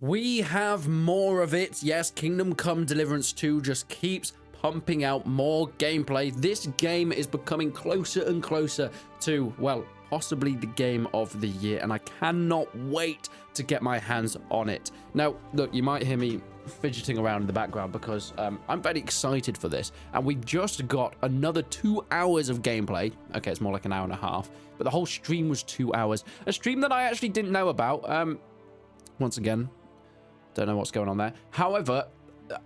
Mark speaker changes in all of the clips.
Speaker 1: We have more of it. Yes, Kingdom Come Deliverance 2 just keeps pumping out more gameplay. This game is becoming closer and closer to, well, possibly the game of the year, and I cannot wait to get my hands on it. Now, look, you might hear me fidgeting around in the background because I'm very excited for this, and we just got another 2 hours of gameplay. Okay, it's more like an hour and a half, but the whole stream was 2 hours. A stream that I actually didn't know about. Once again, don't know what's going on there. However,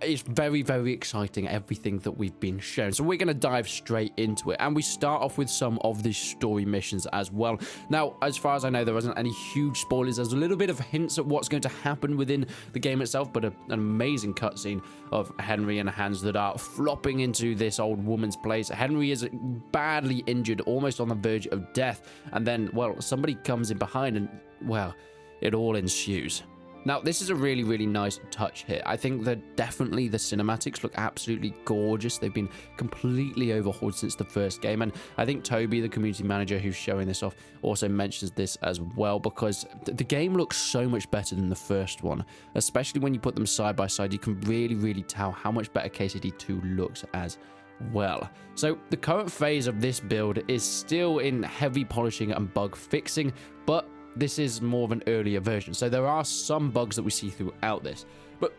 Speaker 1: it's very, very exciting, everything that we've been shown. So we're going to dive straight into it. And we start off with some of the story missions as well. Now, as far as I know, there wasn't any huge spoilers. There's a little bit of hints at what's going to happen within the game itself, but an amazing cutscene of Henry and Hans that are flopping into this old woman's place. Henry is badly injured, almost on the verge of death. And then, well, somebody comes in behind and, well, it all ensues. Now, this is a really, really nice touch here. I think that definitely the cinematics look absolutely gorgeous. They've been completely overhauled since the first game. And I think Toby, the community manager who's showing this off, also mentions this as well, because the game looks so much better than the first one. Especially when you put them side by side, you can really, really tell how much better KCD 2 looks as well. So the current phase of this build is still in heavy polishing and bug fixing, but this is more of an earlier version, so there are some bugs that we see throughout this. But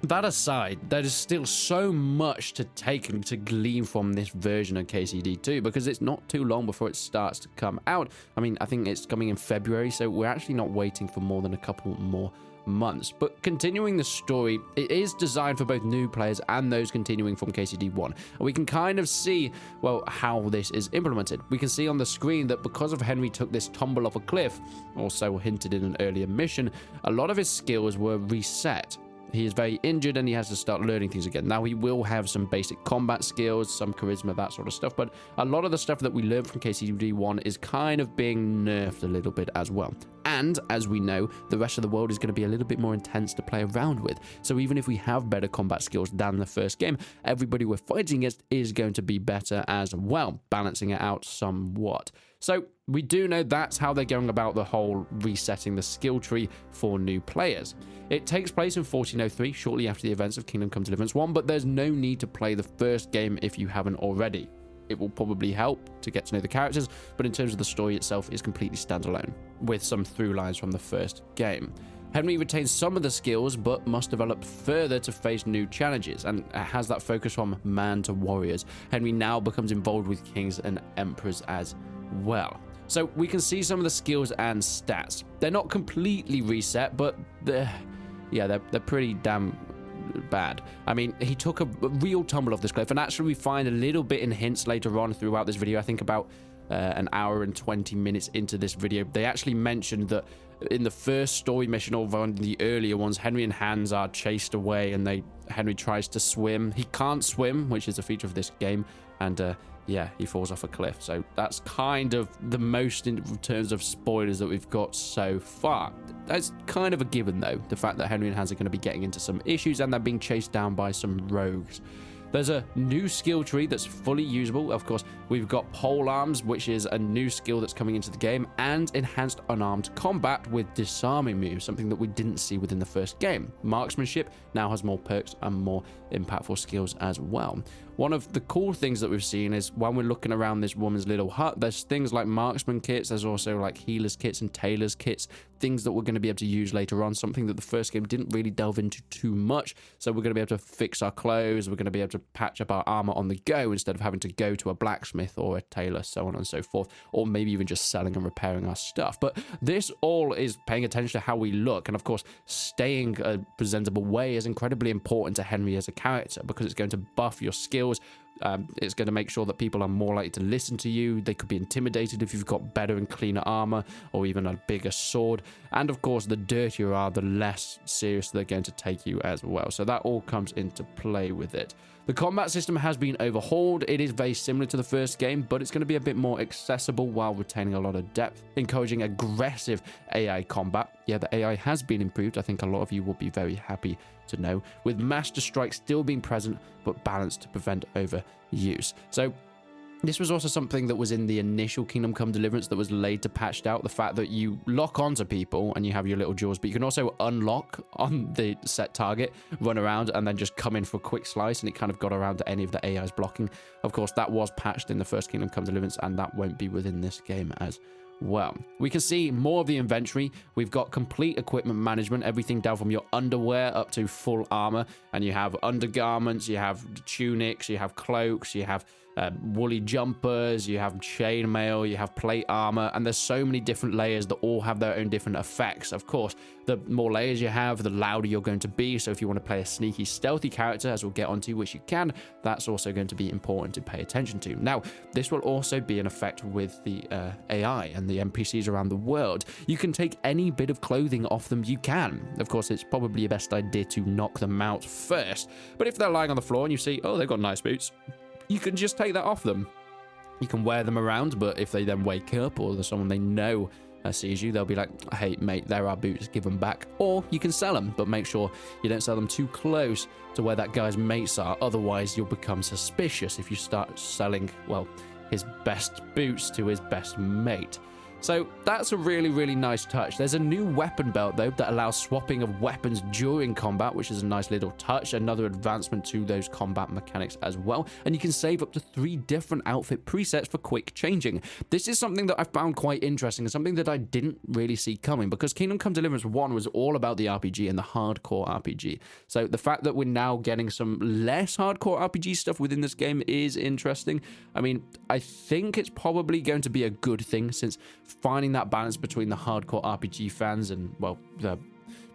Speaker 1: that aside, there is still so much to take and to glean from this version of KCD2, because it's not too long before it starts to come out. I mean, I think it's coming in February, so we're actually not waiting for more than a couple more months. But continuing the story, it is designed for both new players and those continuing from KCD1, and we can kind of see, well, how this is implemented. We can see on the screen that because of Henry took this tumble off a cliff, also hinted in an earlier mission, a lot of his skills were reset. He is very injured and he has to start learning things again. Now, he will have some basic combat skills, some charisma, that sort of stuff, but a lot of the stuff that we learned from KCD1 is kind of being nerfed a little bit as well. And as we know, the rest of the world is going to be a little bit more intense to play around with. So even if we have better combat skills than the first game, everybody we're fighting against is going to be better as well, balancing it out somewhat. So we do know that's how they're going about the whole resetting the skill tree for new players. It takes place in 1403, shortly after the events of Kingdom Come Deliverance 1, but there's no need to play the first game if you haven't already. It will probably help to get to know the characters, but in terms of the story itself, it's completely standalone, with some through lines from the first game. Henry retains some of the skills, but must develop further to face new challenges, and has that focus from man to warriors. Henry now becomes involved with kings and emperors as well. So we can see some of the skills and stats. They're not completely reset, but they're pretty damn bad. I mean, he took a real tumble off this cliff, and actually we find a little bit in hints later on throughout this video. I think about an hour and 20 minutes into this video, they actually mentioned that in the first story mission, or one of the earlier ones, Henry and Hans are chased away, and Henry tries to swim. He can't swim, which is a feature of this game, and yeah, he falls off a cliff. So that's kind of the most in terms of spoilers that we've got so far. That's kind of a given, though, the fact that Henry and Hans are going to be getting into some issues and they're being chased down by some rogues. There's a new skill tree that's fully usable. Of course, we've got pole arms, which is a new skill that's coming into the game, and enhanced unarmed combat with disarming moves, something that we didn't see within the first game. Marksmanship now has more perks and more impactful skills as well. One of the cool things that we've seen is when we're looking around this woman's little hut, there's things like marksman kits, there's also like healer's kits and tailor's kits, things that we're going to be able to use later on, something that the first game didn't really delve into too much. So we're going to be able to fix our clothes, we're going to be able to patch up our armor on the go instead of having to go to a blacksmith or a tailor, so on and so forth, or maybe even just selling and repairing our stuff. But this all is paying attention to how we look, and of course staying a presentable way is incredibly important to Henry as a character, because it's going to buff your skills. It's going to make sure that people are more likely to listen to you. They could be intimidated if you've got better and cleaner armor, or even a bigger sword. And of course, the dirtier you are, the less serious they're going to take you as well. So that all comes into play with it. The combat system has been overhauled. It is very similar to the first game, but it's going to be a bit more accessible while retaining a lot of depth, encouraging aggressive AI combat. Yeah, the AI has been improved. I think a lot of you will be very happy to know, with Master Strike still being present, but balanced to prevent overuse. So This was also something that was in the initial Kingdom Come Deliverance that was later patched out. The fact that you lock onto people and you have your little jaws, but you can also unlock on the set target, run around, and then just come in for a quick slice, and it kind of got around to any of the AI's blocking. Of course, that was patched in the first Kingdom Come Deliverance, and that won't be within this game as well. We can see more of the inventory. We've got complete equipment management, everything down from your underwear up to full armor, and you have undergarments, you have tunics, you have cloaks, you have woolly jumpers, you have chainmail, you have plate armor, and there's so many different layers that all have their own different effects. Of course, the more layers you have, the louder you're going to be. So if you want to play a sneaky, stealthy character, as we'll get onto, which you can, that's also going to be important to pay attention to. Now, this will also be an effect with the AI and the NPCs around the world. You can take any bit of clothing off them you can. Of course, it's probably your best idea to knock them out first. But if they're lying on the floor and you see, oh, they've got nice boots, you can just take that off them. You can wear them around, but if they then wake up or there's someone they know sees you, they'll be like, hey, mate, there are boots, give them back. Or you can sell them, but make sure you don't sell them too close to where that guy's mates are. Otherwise, you'll become suspicious if you start selling, well, his best boots to his best mate. So that's a really, really nice touch. There's a new weapon belt, though, that allows swapping of weapons during combat, which is a nice little touch. Another advancement to those combat mechanics as well. And you can save up to 3 different outfit presets for quick changing. This is something that I found quite interesting and something that I didn't really see coming, because Kingdom Come Deliverance 1 was all about the RPG and the hardcore RPG. So the fact that we're now getting some less hardcore RPG stuff within this game is interesting. I mean, I think it's probably going to be a good thing, since finding that balance between the hardcore RPG fans and, well, the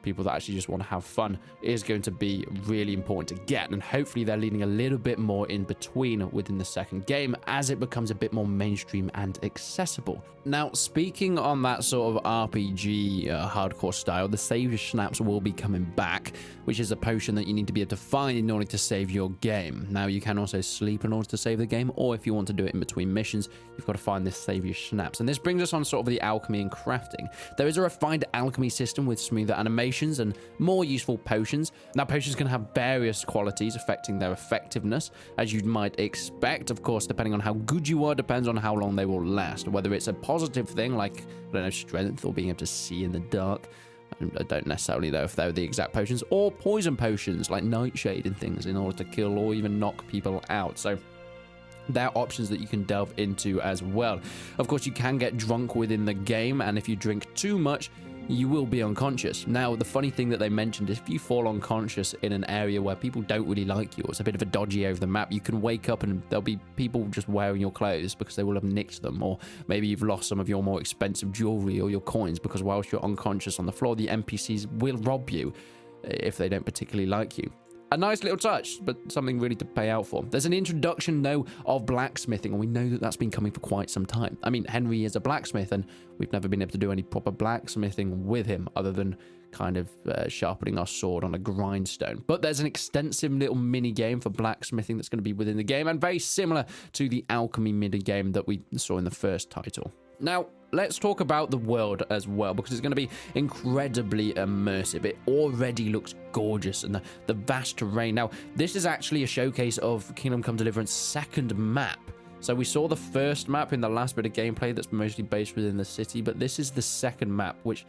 Speaker 1: people that actually just want to have fun is going to be really important to get, and hopefully they're leaning a little bit more in between within the second game as it becomes a bit more mainstream and accessible. Now, speaking on that sort of RPG hardcore style, the Savior Schnapps will be coming back, which is a potion that you need to be able to find in order to save your game. Now, you can also sleep in order to save the game, or if you want to do it in between missions, you've got to find this Savior Schnapps. And this brings us on sort of the alchemy and crafting. There is a refined alchemy system with smoother animations and more useful potions. Now, potions can have various qualities affecting their effectiveness, as you might expect. Of course, depending on how good you are, depends on how long they will last. Whether it's a positive thing, like, I don't know, strength or being able to see in the dark. I don't necessarily know if they're the exact potions, or poison potions like nightshade and things in order to kill or even knock people out. So there are options that you can delve into as well. Of course, you can get drunk within the game, and if you drink too much, you will be unconscious. Now, the funny thing that they mentioned is if you fall unconscious in an area where people don't really like you, or it's a bit of a dodgy area of the map, you can wake up and there'll be people just wearing your clothes because they will have nicked them, or maybe you've lost some of your more expensive jewelry or your coins because whilst you're unconscious on the floor, the NPCs will rob you if they don't particularly like you. A nice little touch, but something really to pay out for. There's an introduction, though, of blacksmithing, and we know that that's been coming for quite some time. I mean, Henry is a blacksmith, and we've never been able to do any proper blacksmithing with him, other than kind of sharpening our sword on a grindstone. But there's an extensive little mini game for blacksmithing that's going to be within the game, and very similar to the alchemy mini game that we saw in the first title. Now, let's talk about the world as well, because it's going to be incredibly immersive. It already looks gorgeous, and the vast terrain. Now, this is actually a showcase of Kingdom Come Deliverance second map. So we saw the first map in the last bit of gameplay that's mostly based within the city, but this is the second map, which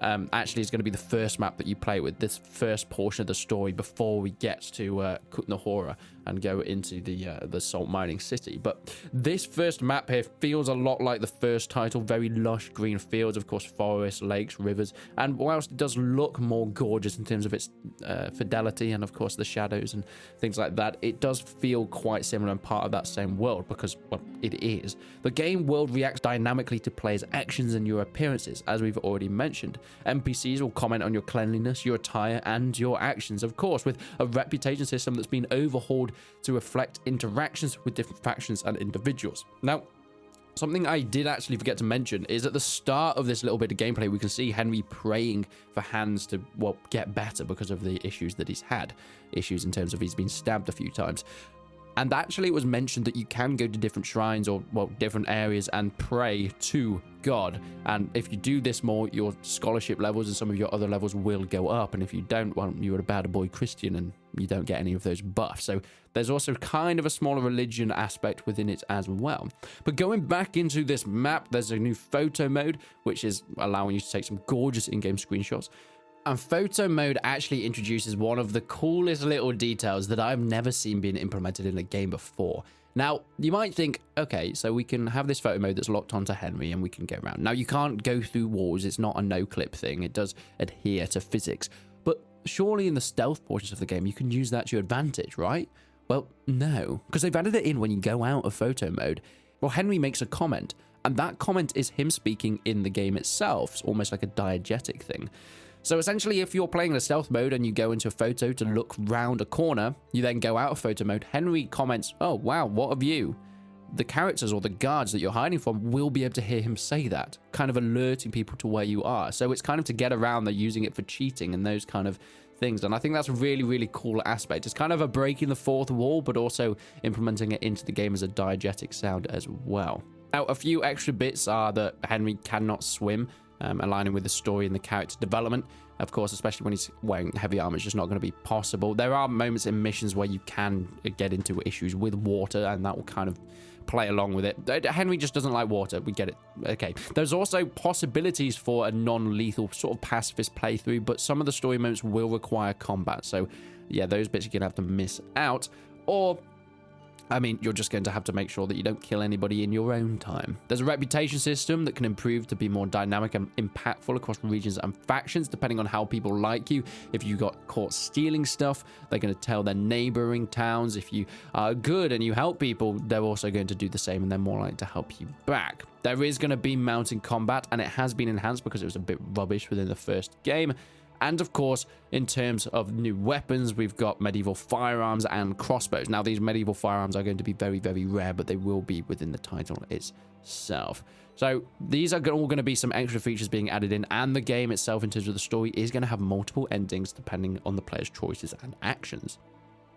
Speaker 1: actually is going to be the first map that you play with, this first portion of the story before we get to Kutnahora and go into the salt mining city. But this first map here feels a lot like the first title, very lush green fields, of course, forests, lakes, rivers, and whilst it does look more gorgeous in terms of its fidelity and of course the shadows and things like that, it does feel quite similar and part of that same world, because, well, it is. The game world reacts dynamically to players' actions and your appearances, as we've already mentioned. NPCs will comment on your cleanliness, your attire, and your actions, of course, with a reputation system that's been overhauled to reflect interactions with different factions and individuals. Now, something I did actually forget to mention is at the start of this little bit of gameplay, we can see Henry praying for hands to, well, get better because of the issues that he's had. Issues in terms of he's been stabbed a few times. And actually, it was mentioned that you can go to different shrines or, well, different areas and pray to God. And if you do this more, your scholarship levels and some of your other levels will go up. And if you don't, well, you're a bad boy Christian and you don't get any of those buffs. So there's also kind of a smaller religion aspect within it as well. But going back into this map, there's a new photo mode, which is allowing you to take some gorgeous in-game screenshots. And photo mode actually introduces one of the coolest little details that I've never seen being implemented in a game before. Now, you might think, okay, so we can have this photo mode that's locked onto Henry and we can go around. Now, you can't go through walls. It's not a no-clip thing. It does adhere to physics. But surely in the stealth portions of the game, you can use that to your advantage, right? Well, no, because they've added it in when you go out of photo mode. Well, Henry makes a comment, and that comment is him speaking in the game itself. It's almost like a diegetic thing. So essentially, if you're playing in a stealth mode and you go into a photo to look round a corner, you then go out of photo mode, Henry comments, "Oh, wow, what of you?" The characters or the guards that you're hiding from will be able to hear him say that, kind of alerting people to where you are. So it's kind of to get around, they're using it for cheating and those kind of things. And I think that's a really, really cool aspect. It's kind of a breaking the fourth wall, but also implementing it into the game as a diegetic sound as well. Now, a few extra bits are that Henry cannot swim, aligning with the story and the character development. Of course, especially when he's wearing heavy armor, it's just not going to be possible. There are moments in missions where you can get into issues with water, and that will kind of play along with it. Henry just doesn't like water. We get it. Okay. There's also possibilities for a non-lethal sort of pacifist playthrough, but some of the story moments will require combat. So, yeah, those bits you're going to have to miss out. Or, I mean, you're just going to have to make sure that you don't kill anybody in your own time. There's a reputation system that can improve to be more dynamic and impactful across regions and factions, depending on how people like you. If you got caught stealing stuff, they're going to tell their neighboring towns. If you are good and you help people, they're also going to do the same, and they're more likely to help you back. There is going to be mounted combat, and it has been enhanced because it was a bit rubbish within the first game. And of course, in terms of new weapons, we've got medieval firearms and crossbows. Now, these medieval firearms are going to be very, very rare, but they will be within the title itself. So these are all going to be some extra features being added in, and the game itself, in terms of the story, is going to have multiple endings depending on the player's choices and actions.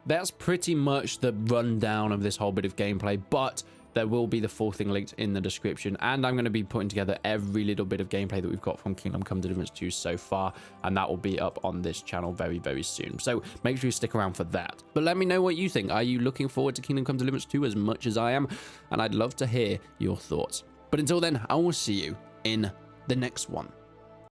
Speaker 1: That's pretty much the rundown of this whole bit of gameplay, but there will be the full thing linked in the description, and I'm going to be putting together every little bit of gameplay that we've got from Kingdom Come Deliverance 2 so far, and that will be up on this channel very, very soon. So make sure you stick around for that. But let me know what you think. Are you looking forward to Kingdom Come Deliverance 2 as much as I am? And I'd love to hear your thoughts. But until then, I will see you in the next one.